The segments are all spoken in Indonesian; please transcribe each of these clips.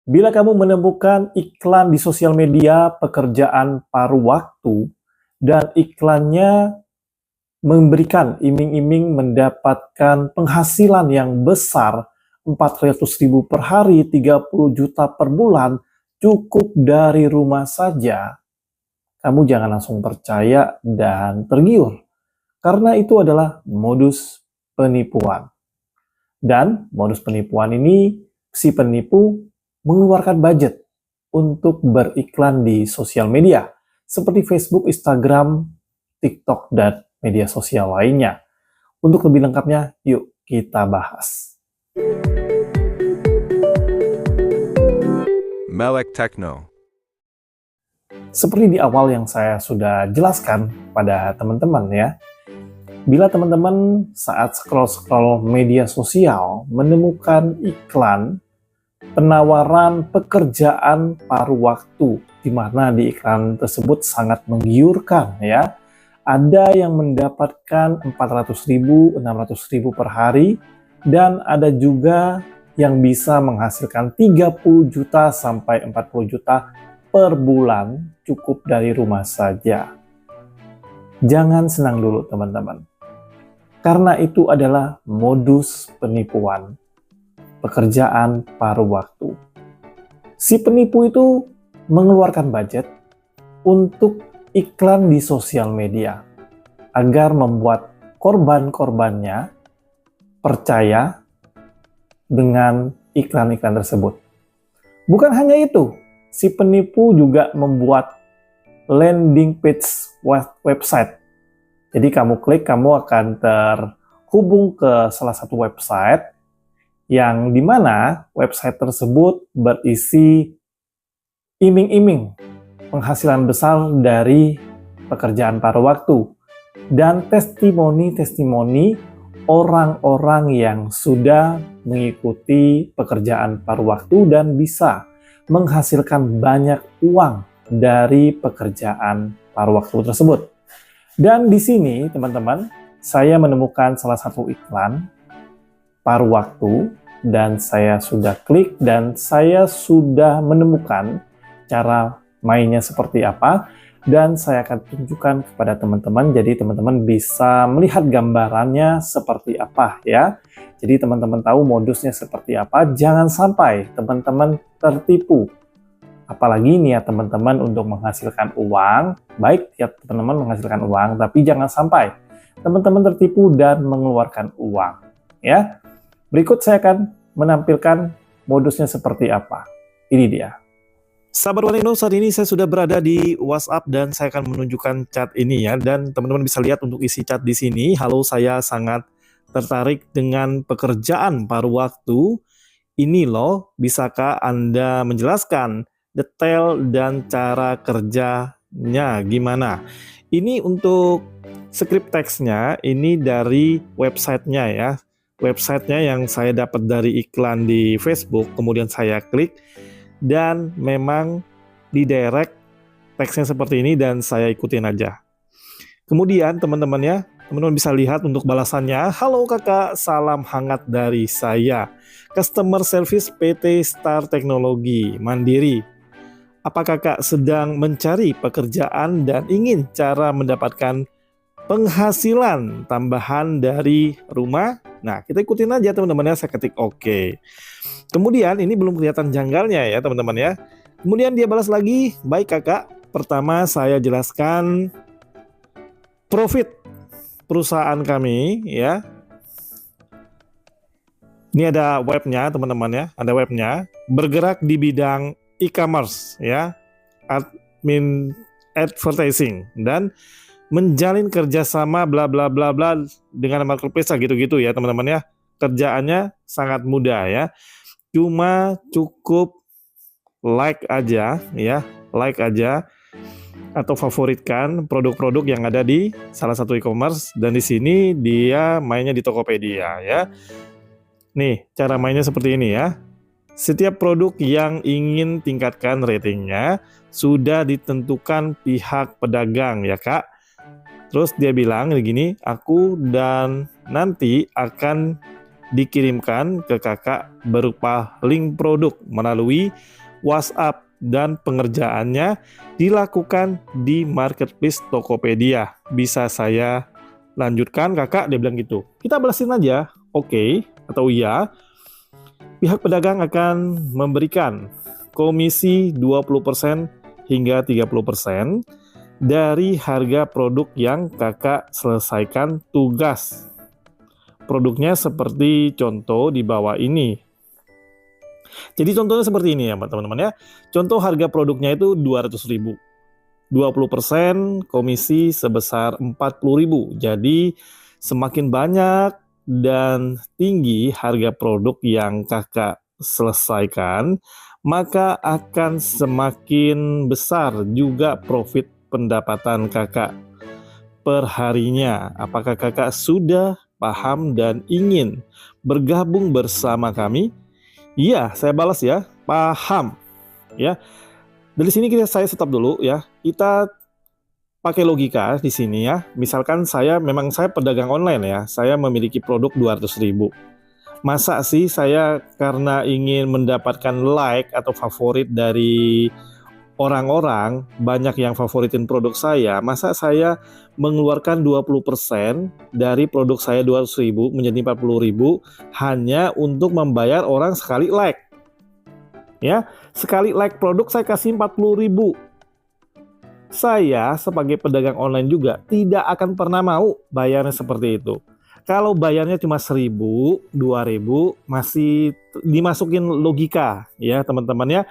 Bila kamu menemukan iklan di sosial media pekerjaan paruh waktu dan iklannya memberikan iming-iming mendapatkan penghasilan yang besar 400.000 per hari, 30 juta per bulan, cukup dari rumah saja, kamu jangan langsung percaya dan tergiur. Karena itu adalah modus penipuan. Dan modus penipuan ini, si penipu mengeluarkan budget untuk beriklan di sosial media, seperti Facebook, Instagram, TikTok, dan media sosial lainnya. Untuk lebih lengkapnya, yuk kita bahas. Melek Techno. Seperti di awal yang saya sudah jelaskan pada teman-teman ya, bila teman-teman saat scroll-scroll media sosial menemukan iklan penawaran pekerjaan paruh waktu, di mana di iklan tersebut sangat menggiurkan ya. Ada yang mendapatkan 400.000, 600.000 per hari, dan ada juga yang bisa menghasilkan 30 juta sampai 40 juta per bulan cukup dari rumah saja. Jangan senang dulu teman-teman. Karena itu adalah modus penipuan. Pekerjaan paruh waktu. Si penipu itu mengeluarkan budget untuk iklan di sosial media agar membuat korban-korbannya percaya dengan iklan-iklan tersebut. Bukan hanya itu, si penipu juga membuat landing page website. Jadi kamu klik, kamu akan terhubung ke salah satu website yang dimana website tersebut berisi iming-iming penghasilan besar dari pekerjaan paruh waktu dan testimoni-testimoni orang-orang yang sudah mengikuti pekerjaan paruh waktu dan bisa menghasilkan banyak uang dari pekerjaan paruh waktu tersebut. Dan di sini teman-teman, saya menemukan salah satu iklan paruh waktu dan saya sudah klik dan saya sudah menemukan cara mainnya seperti apa dan saya akan tunjukkan kepada teman-teman, jadi teman-teman bisa melihat gambarannya seperti apa ya. Jadi teman-teman tahu modusnya seperti apa, jangan sampai teman-teman tertipu. Apalagi niat teman-teman untuk menghasilkan uang, baik niat teman-teman menghasilkan uang, tapi jangan sampai teman-teman tertipu dan mengeluarkan uang ya. Berikut saya akan menampilkan modusnya seperti apa. Ini dia. Sahabat One Indo, saat ini saya sudah berada di WhatsApp dan saya akan menunjukkan chat ini ya, dan teman-teman bisa lihat untuk isi chat di sini. Halo, saya sangat tertarik dengan pekerjaan paruh waktu. Ini loh, bisakah Anda menjelaskan detail dan cara kerjanya gimana? Ini untuk skrip teksnya, ini dari websitenya ya. Websitenya yang saya dapat dari iklan di Facebook, kemudian saya klik. Dan memang di direct teksnya seperti ini dan saya ikutin aja. Kemudian teman-teman ya, teman-teman bisa lihat untuk balasannya. Halo kakak, salam hangat dari saya, Customer Service PT Star Teknologi Mandiri. Apa kakak sedang mencari pekerjaan dan ingin cara mendapatkan penghasilan tambahan dari rumah? Nah, kita ikutin aja teman-teman ya, saya ketik oke. Kemudian ini belum kelihatan janggalnya ya teman-teman ya. Kemudian dia balas lagi, baik kakak, pertama saya jelaskan profit perusahaan kami ya. Ini ada webnya teman-teman ya, ada webnya, bergerak di bidang e-commerce ya, admin advertising dan menjalin kerjasama bla bla bla bla dengan marketplace gitu-gitu ya teman-teman ya. Kerjaannya sangat mudah ya. Cuma cukup like aja ya, like aja atau favoritkan produk-produk yang ada di salah satu e-commerce dan di sini dia mainnya di Tokopedia ya. Nih, cara mainnya seperti ini ya. Setiap produk yang ingin tingkatkan ratingnya sudah ditentukan pihak pedagang ya Kak. Terus dia bilang begini, aku dan nanti akan dikirimkan ke kakak berupa link produk melalui WhatsApp dan pengerjaannya dilakukan di marketplace Tokopedia. Bisa saya lanjutkan kakak? Dia bilang gitu. Kita balasin aja, oke atau iya. Pihak pedagang akan memberikan komisi 20% hingga 30% dari harga produk yang kakak selesaikan tugas. Produknya seperti contoh di bawah ini. Jadi contohnya seperti ini ya teman-teman ya. Contoh harga produknya itu 200.000. 20% komisi sebesar 40.000. Jadi semakin banyak dan tinggi harga produk yang kakak selesaikan, maka akan semakin besar juga profit pendapatan kakak per harinya. Apakah kakak sudah paham dan ingin bergabung bersama kami? Iya, saya balas ya, paham. Ya, dari sini saya stop dulu ya. Kita pakai logika di sini ya. Misalkan saya pedagang online ya. Saya memiliki produk 200.000. Masa sih saya karena ingin mendapatkan like atau favorit dari orang-orang, banyak yang favoritin produk saya, masa saya mengeluarkan 20% dari produk saya 200.000 menjadi 40.000 hanya untuk membayar orang sekali like? Ya, sekali like produk saya kasih 40.000. Saya sebagai pedagang online juga tidak akan pernah mau bayarnya seperti itu. Kalau bayarnya cuma 1.000, 2.000 masih dimasukin logika ya teman-teman ya.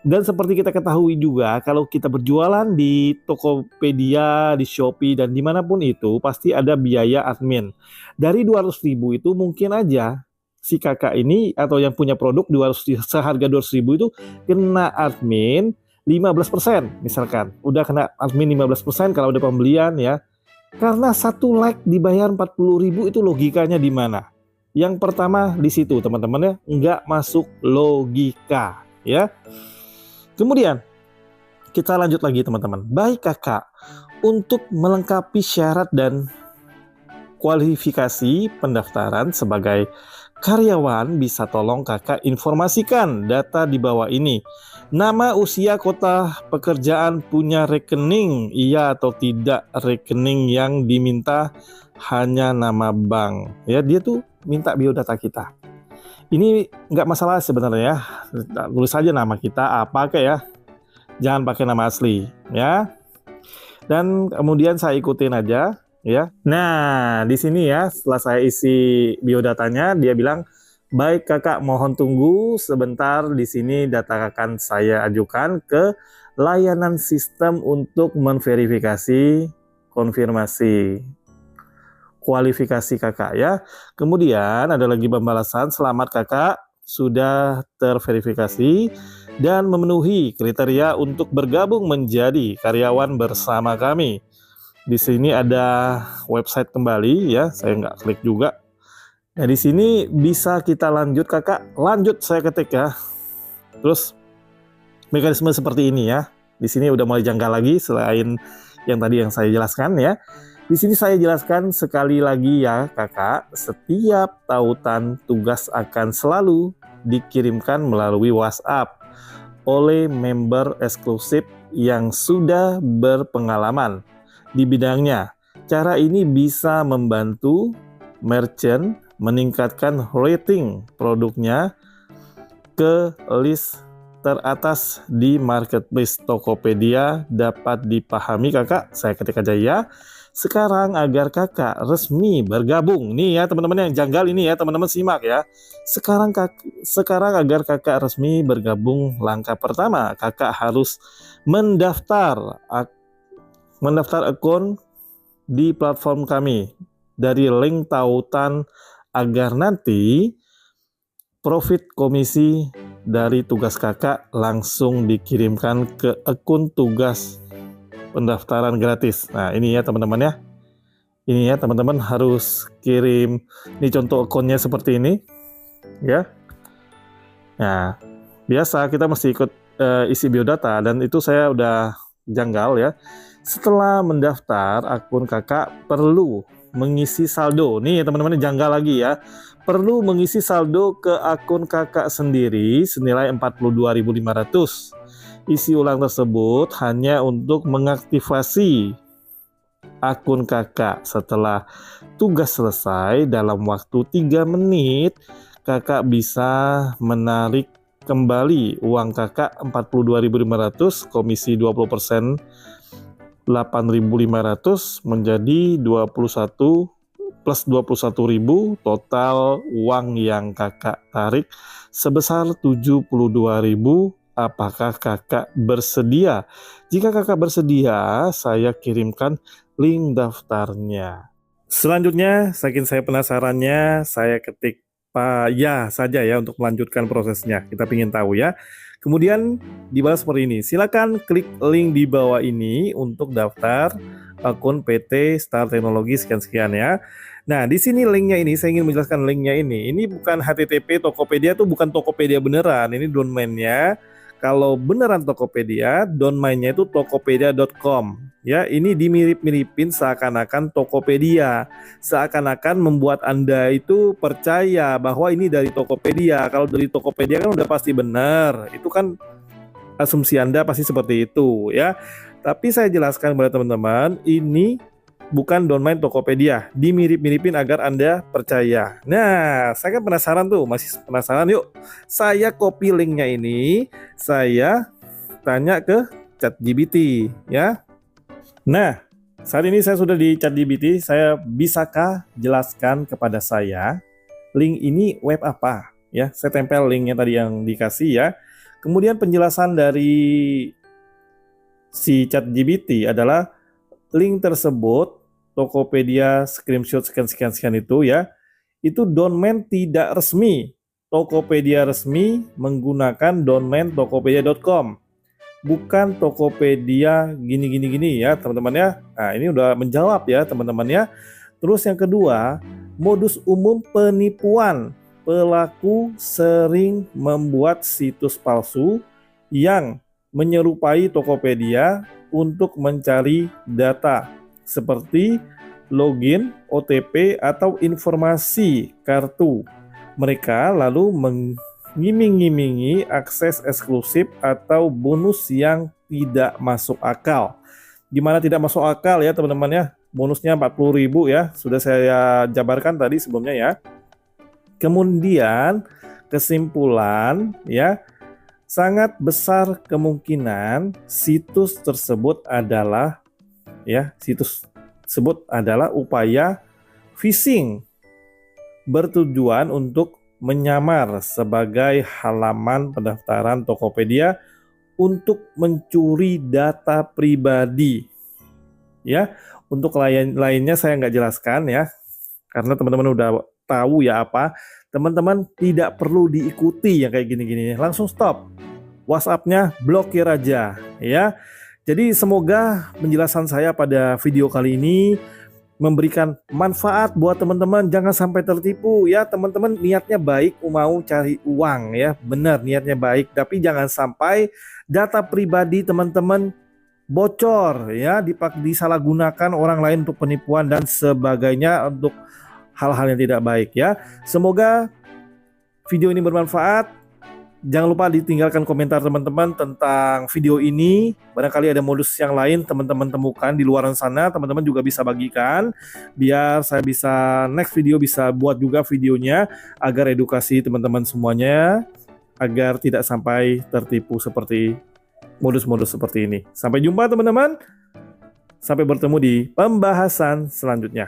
Dan seperti kita ketahui juga, kalau kita berjualan di Tokopedia, di Shopee, dan dimanapun itu, pasti ada biaya admin. Dari 200.000 itu mungkin aja si kakak ini atau yang punya produk seharga 200.000 itu kena admin 15%. Misalkan, udah kena admin 15% kalau ada pembelian ya. Karena satu like dibayar 40.000 itu logikanya di mana? Yang pertama di situ teman-teman ya, nggak masuk logika ya. Kemudian kita lanjut lagi teman-teman. Baik kakak, untuk melengkapi syarat dan kualifikasi pendaftaran sebagai karyawan, bisa tolong kakak informasikan data di bawah ini. Nama, usia, kota pekerjaan, punya rekening, iya atau tidak. Rekening yang diminta hanya nama bank. Ya, dia tuh minta biodata kita. Ini nggak masalah sebenarnya ya, tulis saja nama kita apa kayak ya, jangan pakai nama asli ya. Dan kemudian saya ikutin aja ya. Nah di sini ya, setelah saya isi biodatanya, dia bilang baik kakak, mohon tunggu sebentar, di sini data akan saya ajukan ke layanan sistem untuk memverifikasi konfirmasi kualifikasi kakak ya. Kemudian ada lagi pembalasan, selamat kakak sudah terverifikasi dan memenuhi kriteria untuk bergabung menjadi karyawan bersama kami. Di sini ada website kembali ya, saya nggak klik juga. Nah di sini bisa kita lanjut kakak, lanjut saya ketik ya. Terus mekanisme seperti ini ya. Di sini udah mulai janggal lagi selain yang tadi yang saya jelaskan ya. Di sini saya jelaskan sekali lagi ya kakak, setiap tautan tugas akan selalu dikirimkan melalui WhatsApp oleh member eksklusif yang sudah berpengalaman di bidangnya. Cara ini bisa membantu merchant meningkatkan rating produknya ke list teratas di marketplace Tokopedia. Dapat dipahami kakak? Saya ketik aja ya. Sekarang agar kakak resmi bergabung, nih ya teman-teman yang janggal ini ya teman-teman simak ya. Sekarang agar kakak resmi bergabung, langkah pertama kakak harus mendaftar akun di platform kami dari link tautan agar nanti profit komisi dari tugas kakak langsung dikirimkan ke akun tugas pendaftaran gratis. Nah ini ya teman-teman ya. Ini ya teman-teman harus kirim. Ini contoh akunnya seperti ini ya. Nah biasa kita mesti ikut isi biodata, dan itu saya udah janggal ya. Setelah mendaftar, akun kakak perlu mengisi saldo. Nih teman-teman, janggal lagi ya. Perlu mengisi saldo ke akun kakak sendiri senilai 42.500. Isi ulang tersebut hanya untuk mengaktifasi akun kakak. Setelah tugas selesai dalam waktu 3 menit, kakak bisa menarik kembali uang kakak 42.500, komisi 20%, 8.500 menjadi 21 plus 21.000, total uang yang kakak tarik sebesar 72.000. Apakah kakak bersedia? Jika kakak bersedia, saya kirimkan link daftarnya. Selanjutnya, saking saya penasarannya, saya ketik ya saja ya untuk melanjutkan prosesnya. Kita ingin tahu ya. Kemudian dibalas seperti ini. Silakan klik link di bawah ini untuk daftar akun PT Star Teknologi sekian-sekian ya. Nah, di sini linknya ini, saya ingin menjelaskan linknya ini. Ini bukan HTTP Tokopedia, tuh bukan Tokopedia beneran. Ini domainnya. Kalau beneran Tokopedia, domainnya itu tokopedia.com. Ya, ini dimirip-miripin seakan-akan Tokopedia. Seakan-akan membuat Anda itu percaya bahwa ini dari Tokopedia. Kalau dari Tokopedia kan udah pasti benar. Itu kan asumsi Anda pasti seperti itu ya. Tapi saya jelaskan kepada teman-teman, ini bukan domain Tokopedia, dimirip-miripin agar Anda percaya. Nah, saya kan penasaran tuh, masih penasaran, yuk saya copy linknya ini, saya tanya ke ChatGPT ya. Nah, saat ini saya sudah di ChatGPT, saya bisakah jelaskan kepada saya link ini web apa ya? Saya tempel linknya tadi yang dikasih ya. Kemudian penjelasan dari si ChatGPT adalah link tersebut Tokopedia screenshot sekian itu ya, itu domain tidak resmi. Tokopedia resmi menggunakan domain tokopedia.com, bukan Tokopedia gini ya teman-teman ya. Nah, ini udah menjawab ya teman-teman ya. Terus yang kedua, modus umum penipuan. Pelaku sering membuat situs palsu yang menyerupai Tokopedia untuk mencari data seperti login, OTP, atau informasi kartu. Mereka lalu mengiming-imingi akses eksklusif atau bonus yang tidak masuk akal. Gimana tidak masuk akal ya teman-teman ya? Bonusnya 40.000 ya, sudah saya jabarkan tadi sebelumnya ya. Kemudian kesimpulan ya, sangat besar kemungkinan situs tersebut adalah upaya phishing bertujuan untuk menyamar sebagai halaman pendaftaran Tokopedia untuk mencuri data pribadi. Ya, untuk lainnya saya nggak jelaskan ya, karena teman-teman udah tahu ya apa. Teman-teman tidak perlu diikuti yang kayak gini-gini, langsung stop. WhatsApp-nya blokir aja ya. Jadi semoga penjelasan saya pada video kali ini memberikan manfaat buat teman-teman. Jangan sampai tertipu ya teman-teman, niatnya baik, mau cari uang ya, benar niatnya baik, tapi jangan sampai data pribadi teman-teman bocor ya, disalahgunakan orang lain untuk penipuan dan sebagainya untuk hal-hal yang tidak baik ya. Semoga video ini bermanfaat. Jangan lupa ditinggalkan komentar teman-teman tentang video ini. Barangkali ada modus yang lain teman-teman temukan di luar sana, teman-teman juga bisa bagikan biar saya bisa next video bisa buat juga videonya agar edukasi teman-teman semuanya agar tidak sampai tertipu seperti modus-modus seperti ini. Sampai jumpa teman-teman. Sampai bertemu di pembahasan selanjutnya.